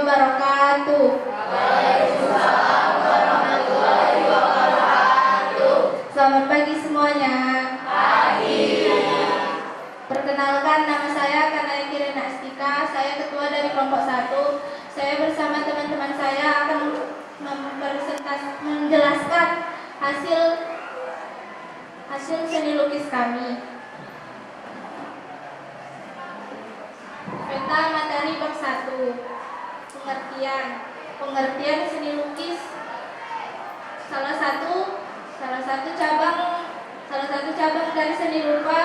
wabarakatuh. Waalaikumsalam warahmatullahi wabarakatuh. Selamat pagi semuanya. Pagi. Perkenalkan, nama saya Kanaya Kirina Astika. Saya ketua dari kelompok 1. Saya bersama teman-teman saya akan menjelaskan hasil seni lukis kami. Peta materi bab 1. Pengertian seni lukis salah satu cabang dari seni rupa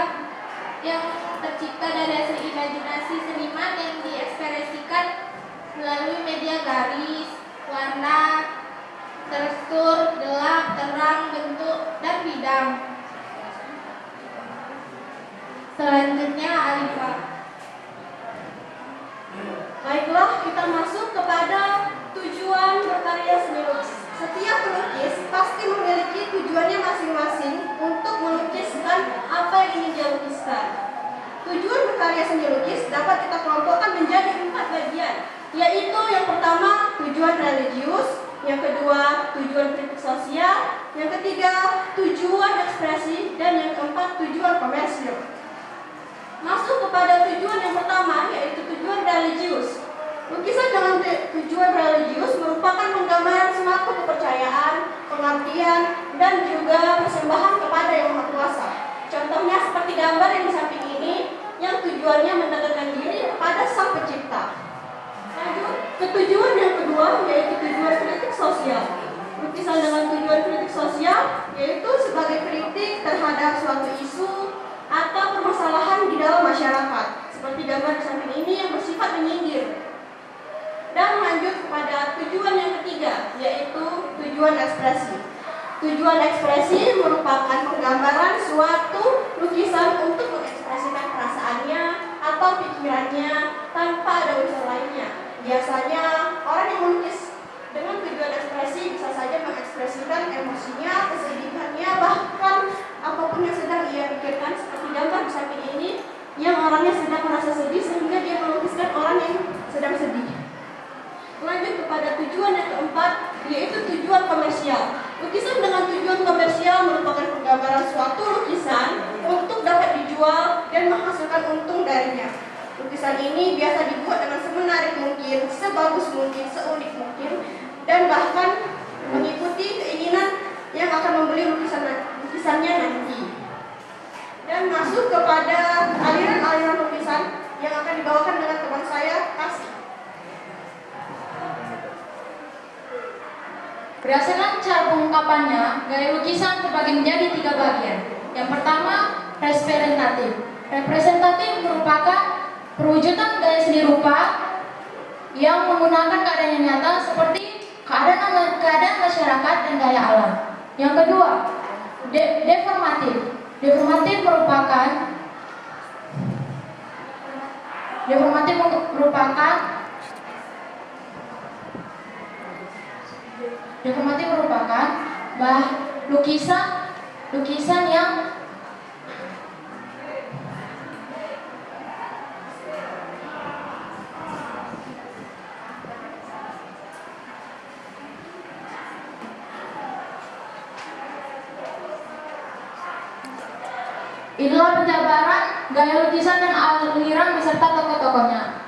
yang tercipta dari hasil imajinasi seniman yang diekspresikan melalui media garis, warna, tekstur, gelap, terang, bentuk, dan bidang. Selanjutnya Alifah. Baiklah, kita masuk kepada tujuan berkarya seni lukis. Setiap pelukis pasti memiliki tujuannya masing-masing untuk melukiskan apa yang ingin dia lukiskan. Tujuan berkarya seni lukis dapat kita kelompokkan menjadi 4 bagian, yaitu yang pertama tujuan religius, yang kedua tujuan kritik sosial, yang ketiga tujuan ekspresi, dan yang keempat tujuan komersil. Masuk kepada tujuan yang pertama, yaitu tujuan religius. Lukisan dengan tujuan religius merupakan penggambaran suatu kepercayaan, pengertian, dan juga persembahan kepada Yang Maha Kuasa. Contohnya seperti gambar yang di samping ini, yang tujuannya mendekatkan diri kepada Sang Pencipta. Lanjut ke tujuan yang kedua, yaitu tujuan kritik sosial. Lukisan dengan tujuan kritik sosial yaitu sebagai kritik terhadap suatu isu atau permasalahan di dalam masyarakat, seperti gambar di samping ini yang bersifat menyindir. Dan lanjut kepada tujuan yang ketiga, yaitu tujuan ekspresi. Tujuan ekspresi merupakan penggambaran suatu lukisan untuk mengekspresikan perasaannya atau pikirannya tanpa ada unsur lainnya. Biasanya orang yang melukis dengan tujuan ekspresi bisa saja mengekspresikan emosinya, kesedihannya, bahkan apapun yang sedang ia pikirkan, seperti gambar di samping ini yang orangnya sedang merasa sedih sehingga dia melukiskan orang yang sedang sedih. Lanjut kepada tujuan yang keempat, yaitu tujuan komersial. Lukisan dengan tujuan komersial merupakan penggambaran suatu lukisan untuk dapat dijual dan menghasilkan untung darinya. Lukisan ini biasa dibuat dengan semenarik mungkin, sebagus mungkin, seunik mungkin, dan bahkan mengikuti keinginan yang akan membeli lukisannya nanti. Dan masuk kepada aliran-aliran lukisan yang akan dibawakan dengan teman saya, Kasih. Berdasarkan cara pengungkapannya, gaya lukisan terbagi menjadi 3 bagian. Yang pertama, representatif. Representatif merupakan perwujudan gaya seni rupa yang menggunakan keadaan yang nyata seperti keadaan masyarakat dan gaya alam. Yang kedua, deformatif. Deformatif merupakan lukisan yang inilah penjabaran gaya lukisan dan aliran beserta tokoh-tokohnya.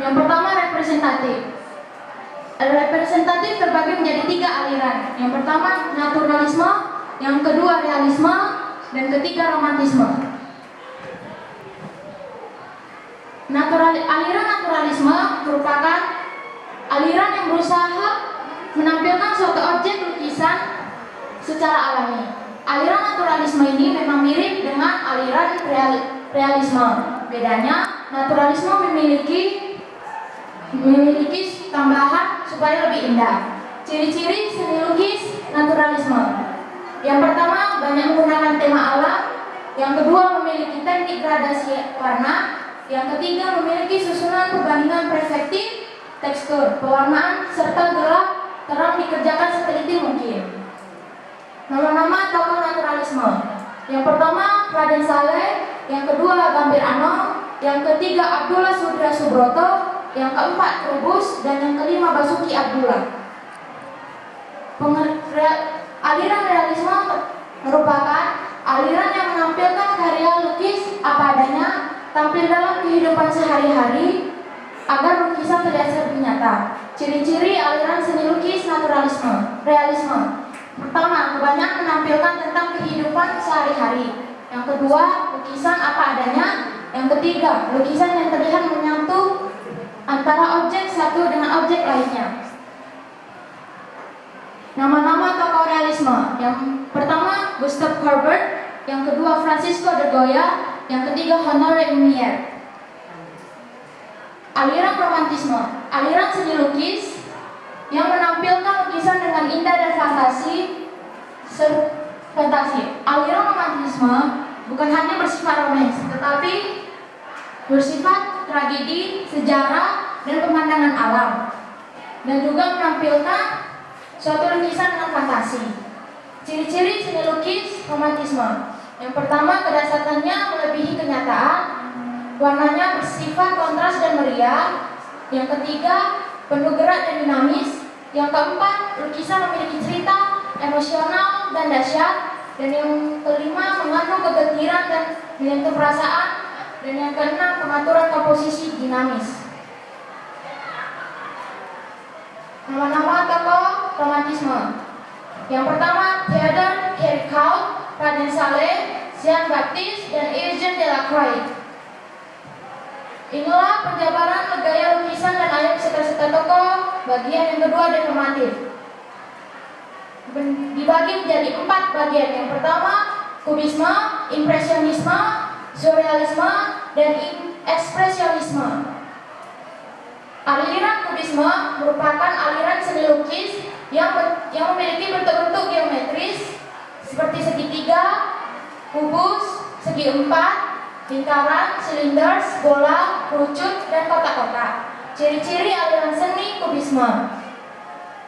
Yang pertama, representatif. Representatif terbagi menjadi 3 aliran. Yang pertama, naturalisme, yang kedua, realisme, dan ketiga, romantisme. Aliran naturalisme merupakan aliran yang berusaha menampilkan suatu objek lukisan secara alami. Aliran naturalisme ini memang mirip dengan aliran realisme. Bedanya, naturalisme memiliki tambahan supaya lebih indah. Ciri-ciri seni lukis naturalisme. Yang pertama, banyak menggunakan tema alam. Yang kedua, memiliki teknik gradasi warna. Yang ketiga, memiliki susunan perbandingan perspektif, tekstur, pewarnaan, serta gelap terang dikerjakan seteliti mungkin. Nama-nama tokoh naturalisme. Yang pertama, Raden Saleh. Yang kedua, Gambir Ano. Yang ketiga, Abdullah Sudra Subroto. yang keempat Trubus, dan yang kelima Basuki Abdullah. Aliran realisme merupakan aliran yang menampilkan karya lukis apa adanya, tampil dalam kehidupan sehari-hari agar lukisan terlihat lebih nyata. Ciri-ciri aliran seni lukis naturalisme, realisme. Pertama, kebanyakan menampilkan tentang kehidupan sehari-hari. Yang kedua, lukisan apa adanya. Yang ketiga, lukisan yang terlihat menyatu antara objek satu dengan objek lainnya. Nama-nama tokoh realisme. Yang pertama Gustave Courbet, yang kedua Francisco de Goya, yang ketiga Honoré Lumière. Aliran romantisme, aliran seni lukis yang menampilkan lukisan dengan indah dan fantasi. Aliran romantisme bukan hanya bersifat romans, tetapi bersifat tragedi, sejarah, dan pemandangan alam, dan juga menampilkan suatu lukisan dengan fantasi. Ciri-ciri seni lukis romantisme. Yang pertama, kedasarannya melebihi kenyataan, warnanya bersifat kontras dan meriah. Yang ketiga, penuh gerak dan dinamis. Yang keempat, lukisan memiliki cerita emosional dan dahsyat. Dan yang kelima, mengandung kegembiraan dan menyentuh perasaan. Dan yang keenam, pengaturan komposisi dinamis. Nama-nama tokoh romantisme. Yang pertama, Theodore Géricault, Raden Saleh, Jean-Baptiste, dan Eugène Delacroix. Inilah penjabaran gaya lukisan dan ayat serta-serta tokoh. Bagian yang kedua deformatif. Dibagi menjadi 4 bagian. Yang pertama, kubisme, impresionisme, surrealisme, dan ekspresionisme. Aliran kubisme merupakan aliran seni lukis yang memiliki bentuk-bentuk geometris seperti segitiga, kubus, segi empat, lingkaran, silinder, bola, kerucut, dan kotak-kotak. Ciri-ciri aliran seni kubisme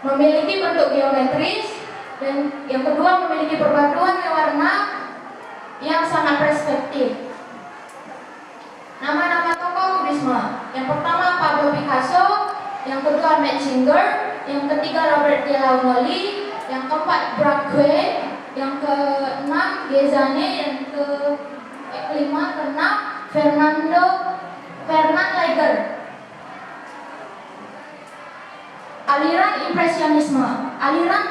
memiliki bentuk geometris, dan yang kedua memiliki perpaduan warna yang sangat perspektif. Nama-nama tokoh kubisme. Yang pertama Pablo Picasso, yang kedua Max Singer, yang ketiga Robert Delaunay, yang keempat Braque, yang keenam Cézanne, yang keenam Fernand Léger. Aliran impresionisme. Aliran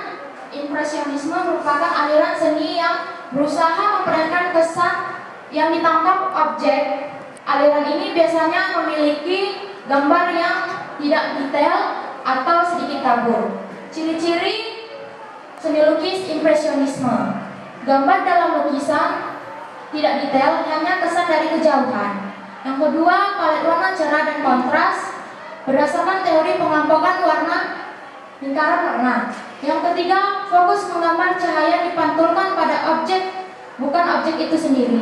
impresionisme merupakan aliran seni yang berusaha memperlihatkan kesan yang ditangkap objek. Aliran ini biasanya memiliki gambar yang tidak detail atau sedikit kabur. Ciri-ciri seni lukis impresionisme. Gambar dalam lukisan tidak detail, hanya kesan dari kejauhan. Yang kedua, palet warna cerah dan kontras berdasarkan teori pengelompokan warna lingkaran warna. Yang ketiga, fokus menggambar cahaya dipantulkan pada objek, bukan objek itu sendiri.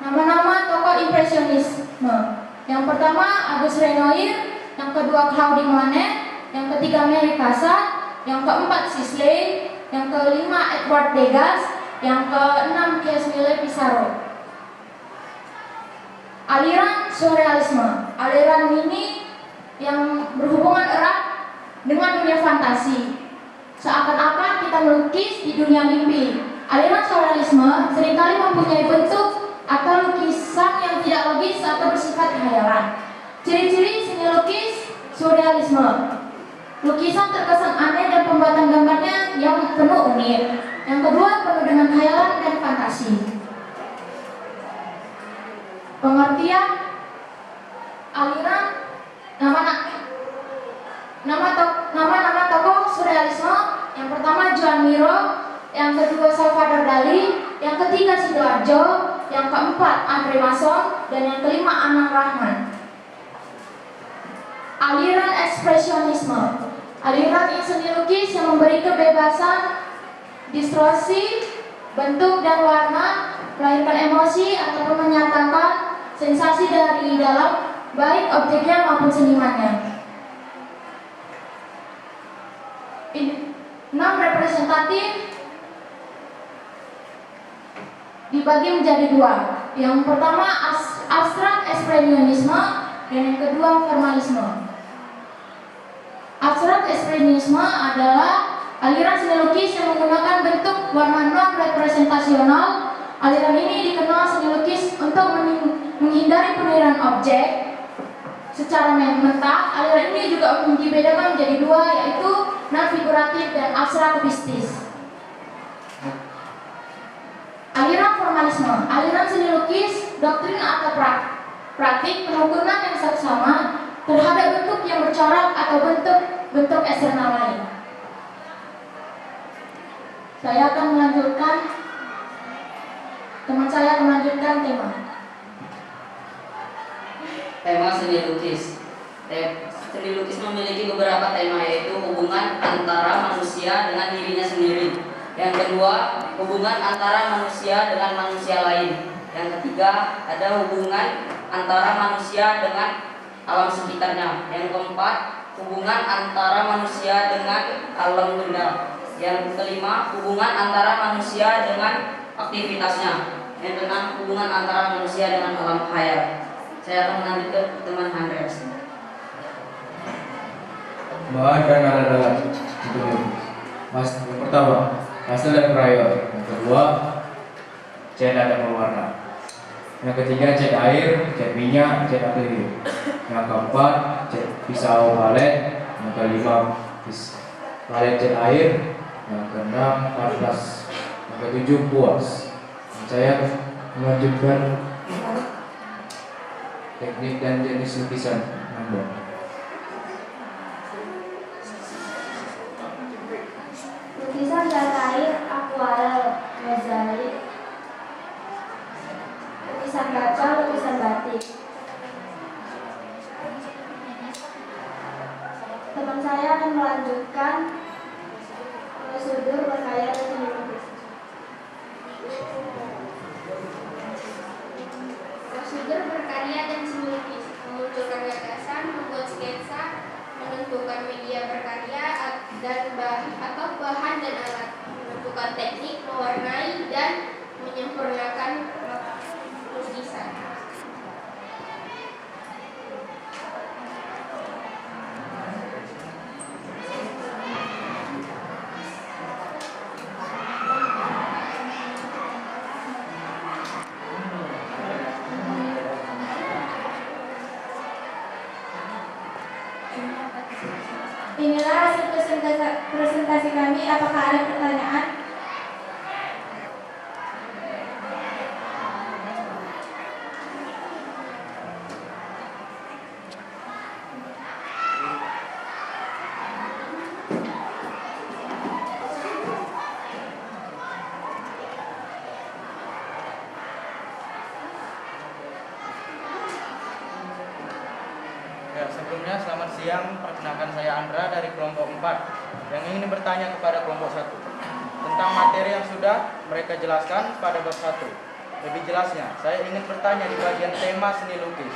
Nama-nama tokoh impresionisme. Yang pertama Auguste Renoir, yang kedua Claude Monet, yang ketiga Mary Cassatt, yang keempat Sisley, yang kelima Edward Degas, yang keenam Camille Pissarro. Aliran surrealisme. Aliran ini yang berhubungan erat dengan dunia fantasi. Seakan-akan kita melukis di dunia mimpi. Aliran surrealisme seringkali mempunyai bentuk atau lukisan yang tidak logis atau bersifat khayalan. Ciri-ciri seni lukis surrealisme. Lukisan terkesan aneh dan pembuatan gambarnya yang penuh unik. Yang kedua, penuh dengan khayalan dan fantasi. Pengertian aliran nama-nama tokoh surrealisme. Yang pertama Joan Miró, yang kedua Salvador Dali, yang ketiga Sidoarjo, yang keempat Andre Masson, dan yang kelima Anang Rahman. Aliran ekspresionisme. Aliran seni lukis yang memberi kebebasan distorsi bentuk dan warna, melahirkan emosi ataupun menyatakan sensasi dari dalam baik objeknya maupun senimannya. 6 representatif dibagi menjadi 2. Yang pertama abstrak ekspresionisme, dan yang kedua formalisme. Abstrak ekspresionisme adalah aliran seni lukis yang menggunakan bentuk warna non-representasional. Aliran ini dikenal seni lukis untuk menghindari penilaian objek secara mentah. Aliran ini juga dibedakan menjadi dua, yaitu non-figuratif dan abstrak kubistis. Aliran formalisme, aliran seni lukis, doktrin atau praktik penukunan yang sama terhadap bentuk yang bercorak atau bentuk eksternal lain. Teman saya akan melanjutkan tema. Tema seni lukis. Seni lukis memiliki beberapa tema, yaitu hubungan antara manusia dengan dirinya sendiri. Yang kedua, hubungan antara manusia dengan manusia lain. Yang ketiga, ada hubungan antara manusia dengan alam sekitarnya. Yang keempat, hubungan antara manusia dengan alam benda. Yang kelima, hubungan antara manusia dengan aktivitasnya. Yang keenam, hubungan antara manusia dengan alam khayal. Saya akan melanjutkan ke teman Andreas. Bahan dan alat-alat yang pertama, pastel dan krayon. Yang kedua, cat dan pewarna. Yang ketiga, cat air, cat minyak, cat akrilik. Yang keempat, cat pisau palet. Yang kelima, palet cat air. Yang keenam, kanvas. Yang ketujuh, kuas. Saya melanjutkan teknik dan jenis lukisan Anda. Lukisan cat air, akuarel, mozaik, lukisan kaca, lukisan batik. Teman saya akan melanjutkan prosedur berkarya dan seni lukis. Prosedur berkarya dan seni lukis: memunculkan gagasan, membuat sketsa, menentukan media berkarya atau bahan dan alat, menentukan teknik, mewarnai dan menyempurnakan lukisan. Inilah hasil presentasi kami. Apakah ada pertanyaan? Ya, sebelumnya selamat siang. Perkenalkan saya Andra dari kelompok 4 yang ingin bertanya kepada kelompok 1 tentang materi yang sudah mereka jelaskan pada bab 1. Lebih jelasnya, saya ingin bertanya di bagian tema seni lukis.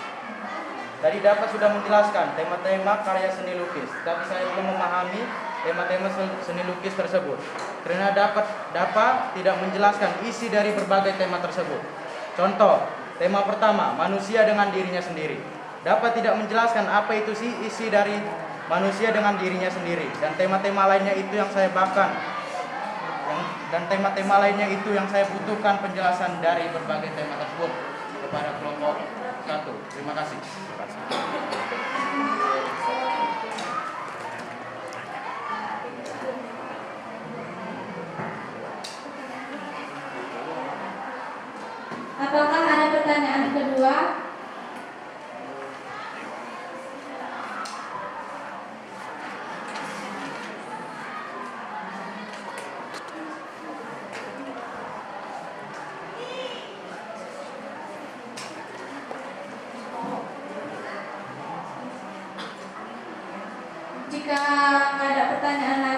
Tadi dapat sudah menjelaskan tema-tema karya seni lukis, tapi saya belum memahami tema-tema seni lukis tersebut karena dapat tidak menjelaskan isi dari berbagai tema tersebut. Contoh, tema pertama, manusia dengan dirinya sendiri. Dapat tidak menjelaskan apa itu sih isi dari manusia dengan dirinya sendiri, dan tema-tema lainnya itu yang saya butuhkan penjelasan dari berbagai tema tersebut kepada kelompok 1. Terima kasih. Apakah ada pertanyaan kedua? Jika nggak ada pertanyaan